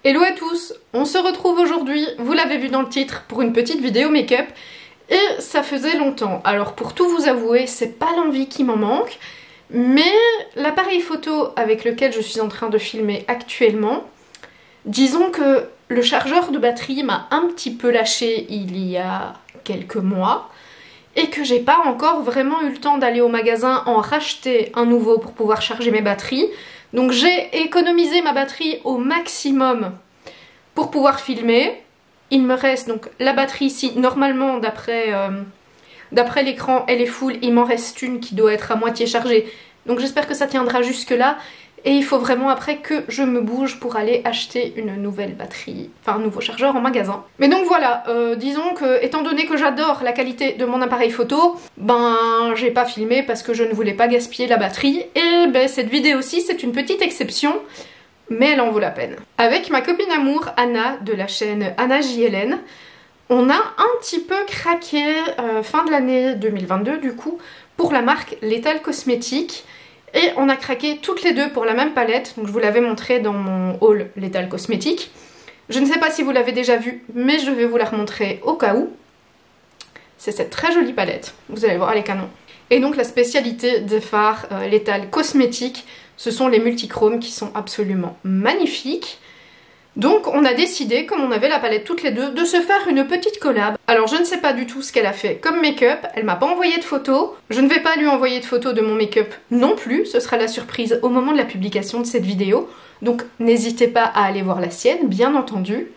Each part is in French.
Hello à tous, on se retrouve aujourd'hui, vous l'avez vu dans le titre, pour une petite vidéo make-up. Et ça faisait longtemps, alors pour tout vous avouer, c'est pas l'envie qui m'en manque, mais l'appareil photo avec lequel je suis en train de filmer actuellement, disons que le chargeur de batterie m'a un petit peu lâché il y a quelques mois, et que j'ai pas encore vraiment eu le temps d'aller au magasin en racheter un nouveau pour pouvoir charger mes batteries. Donc j'ai économisé ma batterie au maximum pour pouvoir filmer. Il me reste donc la batterie ici, normalement d'après l'écran elle est full, il m'en reste une qui doit être à moitié chargée. Donc j'espère que ça tiendra jusque là. Et il faut vraiment après que je me bouge pour aller acheter une nouvelle batterie, enfin un nouveau chargeur en magasin. Mais donc voilà, disons que étant donné que j'adore la qualité de mon appareil photo, ben j'ai pas filmé parce que je ne voulais pas gaspiller la batterie. Et ben cette vidéo-ci c'est une petite exception, mais elle en vaut la peine. Avec ma copine amour Anna de la chaîne Anna JLN, on a un petit peu craqué fin de l'année 2022 du coup pour la marque Lethal Cosmetics. Et on a craqué toutes les deux pour la même palette, donc je vous l'avais montré dans mon haul Lethal Cosmetics. Je ne sais pas si vous l'avez déjà vue, mais je vais vous la remontrer au cas où. C'est cette très jolie palette, vous allez voir, elle est canon. Et donc la spécialité des fards Lethal Cosmetics, ce sont les multichromes qui sont absolument magnifiques. Donc on a décidé, comme on avait la palette toutes les deux, de se faire une petite collab. Alors je ne sais pas du tout ce qu'elle a fait comme make-up, elle m'a pas envoyé de photos. Je ne vais pas lui envoyer de photos de mon make-up non plus, ce sera la surprise au moment de la publication de cette vidéo. Donc n'hésitez pas à aller voir la sienne, bien entendu.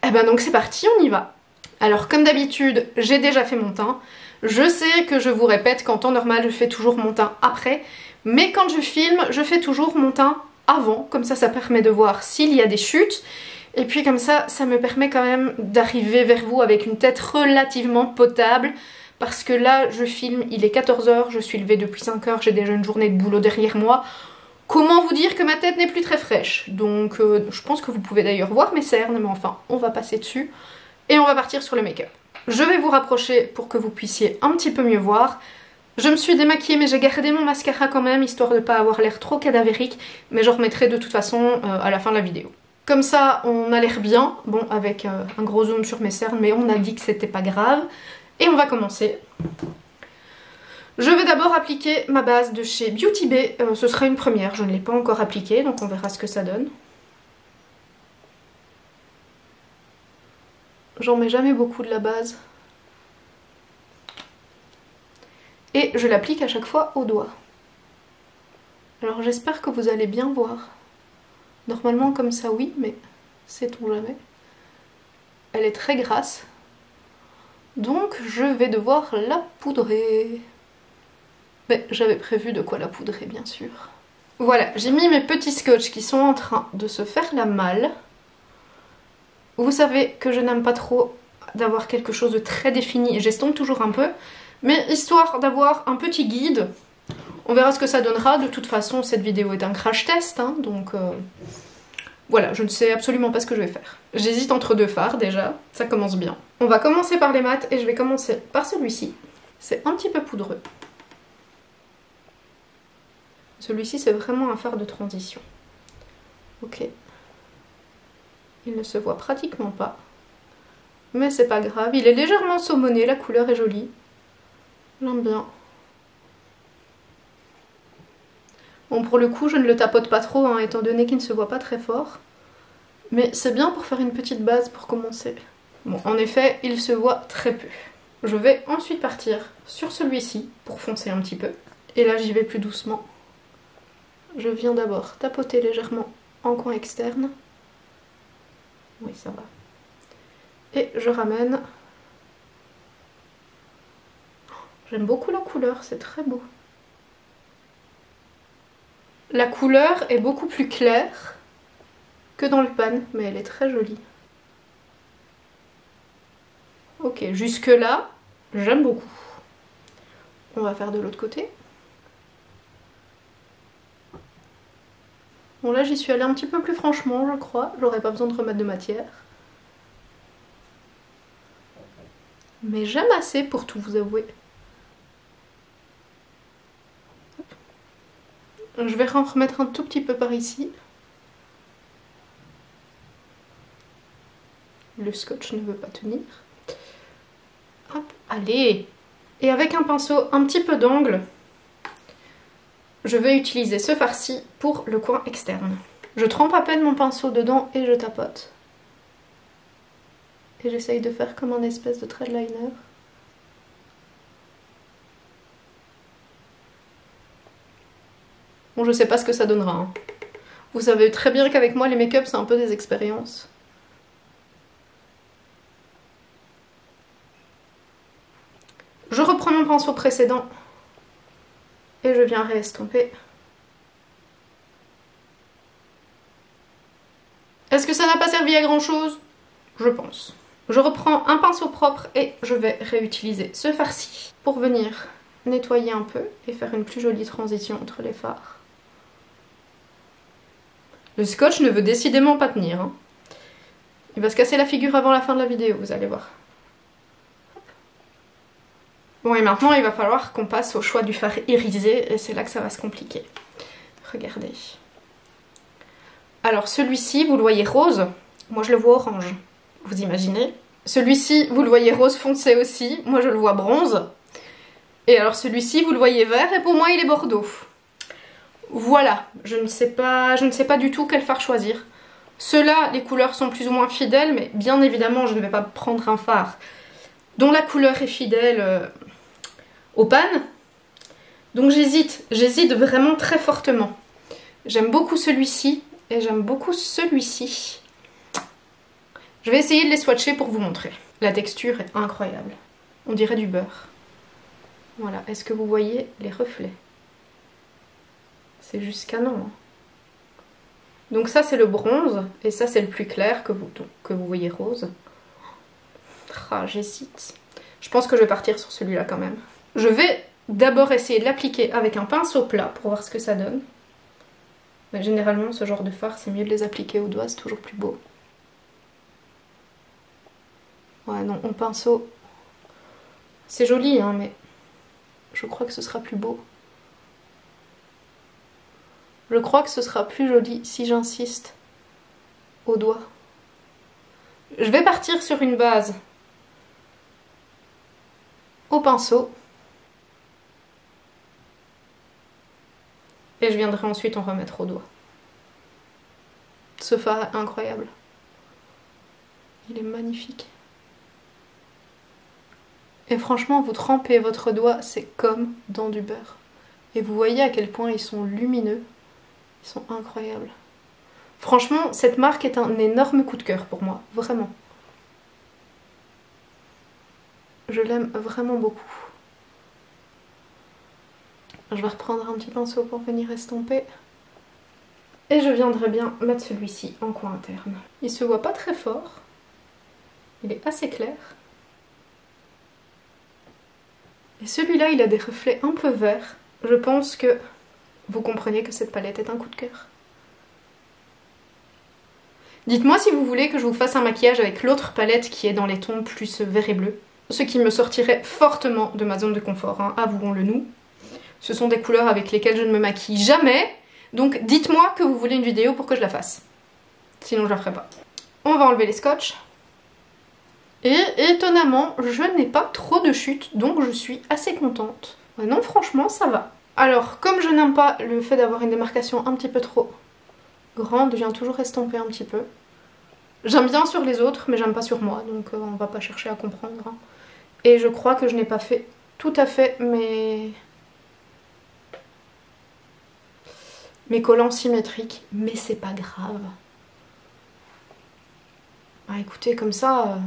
Et ben donc c'est parti, on y va. Alors comme d'habitude, j'ai déjà fait mon teint. Je sais que je vous répète qu'en temps normal je fais toujours mon teint après, mais quand je filme, je fais toujours mon teint avant, comme ça permet de voir s'il y a des chutes, et puis comme ça me permet quand même d'arriver vers vous avec une tête relativement potable, parce que là je filme, il est 14 h, je suis levée depuis 5 h, j'ai déjà une journée de boulot derrière moi. Comment vous dire que ma tête n'est plus très fraîche, donc je pense que vous pouvez d'ailleurs voir mes cernes, mais enfin on va passer dessus, et on va partir sur le make-up. Je vais vous rapprocher pour que vous puissiez un petit peu mieux voir. Je me suis démaquillée mais j'ai gardé mon mascara quand même, histoire de ne pas avoir l'air trop cadavérique, mais je remettrai de toute façon à la fin de la vidéo. Comme ça on a l'air bien, bon avec un gros zoom sur mes cernes, mais on a dit que c'était pas grave. Et on va commencer. Je vais d'abord appliquer ma base de chez Beauty Bay, ce sera une première, je ne l'ai pas encore appliquée, donc on verra ce que ça donne. J'en mets jamais beaucoup de la base. Et je l'applique à chaque fois au doigt. Alors j'espère que vous allez bien voir. Normalement comme ça oui, mais sait-on jamais. Elle est très grasse. Donc je vais devoir la poudrer. Mais j'avais prévu de quoi la poudrer bien sûr. Voilà, j'ai mis mes petits scotch qui sont en train de se faire la malle. Vous savez que je n'aime pas trop d'avoir quelque chose de très défini et j'estompe toujours un peu. Mais histoire d'avoir un petit guide, on verra ce que ça donnera. De toute façon, cette vidéo est un crash test, hein, donc voilà, je ne sais absolument pas ce que je vais faire. J'hésite entre deux fards déjà, ça commence bien. On va commencer par les mats et je vais commencer par celui-ci. C'est un petit peu poudreux. Celui-ci, c'est vraiment un fard de transition. Ok. Il ne se voit pratiquement pas. Mais c'est pas grave, il est légèrement saumonné, la couleur est jolie. J'aime bien. Bon, pour le coup, je ne le tapote pas trop, hein, étant donné qu'il ne se voit pas très fort. Mais c'est bien pour faire une petite base pour commencer. Bon, en effet, il se voit très peu. Je vais ensuite partir sur celui-ci pour foncer un petit peu. Et là, j'y vais plus doucement. Je viens d'abord tapoter légèrement en coin externe. Oui, ça va. Et je ramène. J'aime beaucoup la couleur, c'est très beau. La couleur est beaucoup plus claire que dans le pan, mais elle est très jolie. Ok, jusque là, j'aime beaucoup. On va faire de l'autre côté. Bon là j'y suis allée un petit peu plus franchement je crois, j'aurais pas besoin de remettre de matière. Mais j'aime assez pour tout vous avouer. Je vais en remettre un tout petit peu par ici. le scotch ne veut pas tenir. Hop, allez. Et avec un pinceau un petit peu d'angle, je vais utiliser ce farci pour le coin externe. Je trempe à peine mon pinceau dedans et je tapote. Et j'essaye de faire comme un espèce de threadliner. Bon, je sais pas ce que ça donnera. Hein. Vous savez très bien qu'avec moi, les make-up, c'est un peu des expériences. Je reprends mon pinceau précédent et je viens réestomper. Est-ce que ça n'a pas servi à grand chose? Je pense. Je reprends un pinceau propre et je vais réutiliser ce farci pour venir nettoyer un peu et faire une plus jolie transition entre les fards. Le scotch ne veut décidément pas tenir. Hein. Il va se casser la figure avant la fin de la vidéo, vous allez voir. Bon, et maintenant il va falloir qu'on passe au choix du fard irisé et c'est là que ça va se compliquer. Regardez. Alors celui-ci, vous le voyez rose, moi je le vois orange. Vous imaginez? Celui-ci, vous le voyez rose foncé aussi, moi je le vois bronze. Et alors celui-ci, vous le voyez vert et pour moi il est bordeaux. Voilà, je ne sais pas du tout quel fard choisir. Ceux-là, les couleurs sont plus ou moins fidèles, mais bien évidemment, je ne vais pas prendre un fard dont la couleur est fidèle aux pannes. Donc j'hésite vraiment très fortement. J'aime beaucoup celui-ci et j'aime beaucoup celui-ci. Je vais essayer de les swatcher pour vous montrer. La texture est incroyable. On dirait du beurre. Voilà, est-ce que vous voyez les reflets? C'est juste canon. Hein. Donc ça c'est le bronze et ça c'est le plus clair que vous voyez rose. Ah, j'hésite. Je pense que je vais partir sur celui-là quand même. Je vais d'abord essayer de l'appliquer avec un pinceau plat pour voir ce que ça donne. Mais généralement ce genre de fard c'est mieux de les appliquer au doigt, c'est toujours plus beau. Ouais non, au pinceau c'est joli hein, mais je crois que ce sera plus beau. Je crois que ce sera plus joli si j'insiste au doigt. Je vais partir sur une base au pinceau. Et je viendrai ensuite en remettre au doigt. Ce fard est incroyable. Il est magnifique. Et franchement, vous trempez votre doigt, c'est comme dans du beurre. Et vous voyez à quel point ils sont lumineux. Ils sont incroyables. Franchement, cette marque est un énorme coup de cœur pour moi, vraiment. Je l'aime vraiment beaucoup. Je vais reprendre un petit pinceau pour venir estomper. Et je viendrai bien mettre celui-ci en coin interne. Il se voit pas très fort. Il est assez clair. Et celui-là, il a des reflets un peu verts. Je pense que vous comprenez que cette palette est un coup de cœur. Dites-moi si vous voulez que je vous fasse un maquillage avec l'autre palette qui est dans les tons plus vert et bleu. Ce qui me sortirait fortement de ma zone de confort, hein, avouons-le nous. Ce sont des couleurs avec lesquelles je ne me maquille jamais. Donc dites-moi que vous voulez une vidéo pour que je la fasse. Sinon je la ferai pas. On va enlever les scotch. Et étonnamment, je n'ai pas trop de chute, donc je suis assez contente. Ouais, non, franchement, ça va. Alors, comme je n'aime pas le fait d'avoir une démarcation un petit peu trop grande, je viens toujours estomper un petit peu. J'aime bien sur les autres, mais j'aime pas sur moi, donc on va pas chercher à comprendre. Hein. Et je crois que je n'ai pas fait tout à fait mes collants symétriques, mais c'est pas grave. Bah écoutez, comme ça,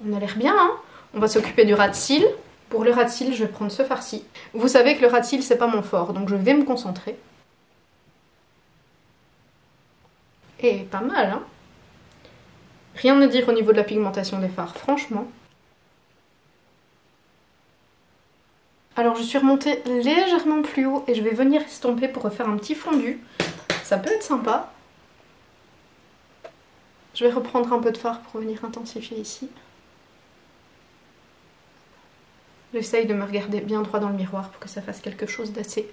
on a l'air bien, hein. On va s'occuper du ras de cils. Pour le ras de cils, je vais prendre ce farci. Vous savez que le ras de cils, c'est pas mon fort, donc je vais me concentrer. Et pas mal, hein. Rien à dire au niveau de la pigmentation des fards, franchement. Alors je suis remontée légèrement plus haut et je vais venir estomper pour refaire un petit fondu. Ça peut être sympa. Je vais reprendre un peu de fard pour venir intensifier ici. J'essaye de me regarder bien droit dans le miroir pour que ça fasse quelque chose d'assez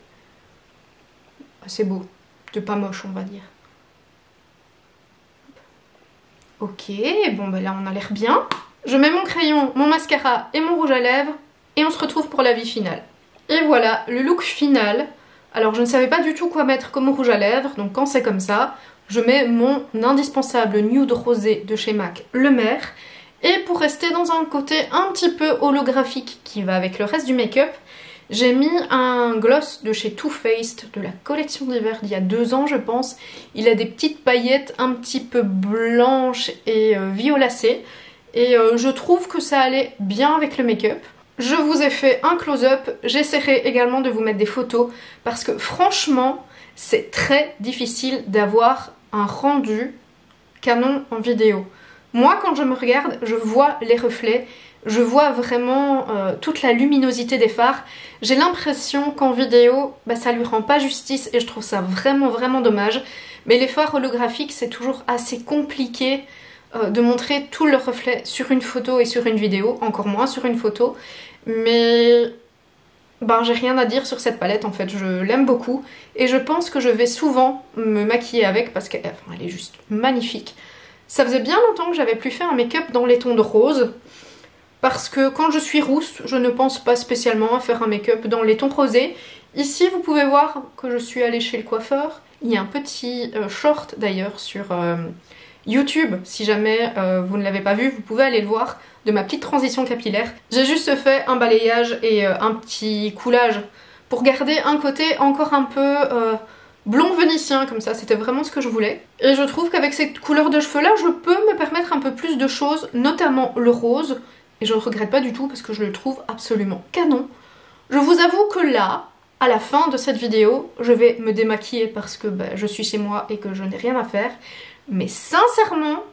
beau, de pas moche on va dire. Ok, bon bah là on a l'air bien. Je mets mon crayon, mon mascara et mon rouge à lèvres et on se retrouve pour la vie finale. Et voilà, le look final. Alors je ne savais pas du tout quoi mettre comme rouge à lèvres, donc quand c'est comme ça, je mets mon indispensable nude rosé de chez MAC, le Mer. Et pour rester dans un côté un petit peu holographique qui va avec le reste du make-up, j'ai mis un gloss de chez Too Faced, de la collection d'hiver d'il y a 2 ans je pense. Il a des petites paillettes un petit peu blanches et violacées. Et je trouve que ça allait bien avec le make-up. Je vous ai fait un close-up, j'essaierai également de vous mettre des photos parce que franchement, c'est très difficile d'avoir un rendu canon en vidéo. Moi, quand je me regarde, je vois les reflets, je vois vraiment toute la luminosité des fards. J'ai l'impression qu'en vidéo, bah, ça lui rend pas justice et je trouve ça vraiment dommage. Mais les fards holographiques, c'est toujours assez compliqué de montrer tout le reflet sur une photo et sur une vidéo, encore moins sur une photo. Mais ben, j'ai rien à dire sur cette palette en fait, je l'aime beaucoup et je pense que je vais souvent me maquiller avec parce qu'elle est juste magnifique. Ça faisait bien longtemps que j'avais plus fait un make-up dans les tons de rose parce que quand je suis rousse, je ne pense pas spécialement à faire un make-up dans les tons rosés. Ici, vous pouvez voir que je suis allée chez le coiffeur. Il y a un petit short d'ailleurs sur YouTube, si jamais vous ne l'avez pas vu, vous pouvez aller le voir, de ma petite transition capillaire. J'ai juste fait un balayage et un petit coulage pour garder un côté encore un peu blond vénitien comme ça, c'était vraiment ce que je voulais. Et je trouve qu'avec cette couleur de cheveux là, je peux me permettre un peu plus de choses, notamment le rose. Et je ne regrette pas du tout parce que je le trouve absolument canon. Je vous avoue que là, à la fin de cette vidéo, je vais me démaquiller parce que bah, je suis chez moi et que je n'ai rien à faire. Mais sincèrement,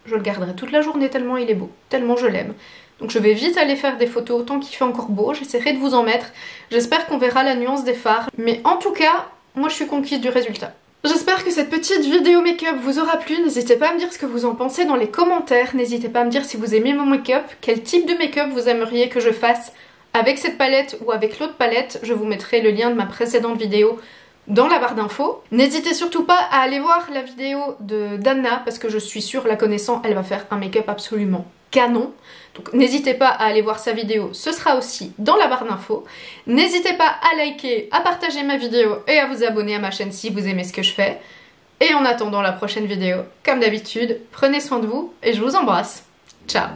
je le garderai toute la journée tellement il est beau, tellement je l'aime. Donc je vais vite aller faire des photos tant qu'il fait encore beau, j'essaierai de vous en mettre. J'espère qu'on verra la nuance des fards. Mais en tout cas, moi je suis conquise du résultat. J'espère que cette petite vidéo make-up vous aura plu, n'hésitez pas à me dire ce que vous en pensez dans les commentaires, n'hésitez pas à me dire si vous aimez mon make-up, quel type de make-up vous aimeriez que je fasse avec cette palette ou avec l'autre palette, je vous mettrai le lien de ma précédente vidéo dans la barre d'infos. N'hésitez surtout pas à aller voir la vidéo d'Anna parce que je suis sûre, la connaissant, elle va faire un make-up absolument canon. Donc n'hésitez pas à aller voir sa vidéo, ce sera aussi dans la barre d'infos. N'hésitez pas à liker, à partager ma vidéo et à vous abonner à ma chaîne si vous aimez ce que je fais. Et en attendant la prochaine vidéo, comme d'habitude, prenez soin de vous et je vous embrasse. Ciao!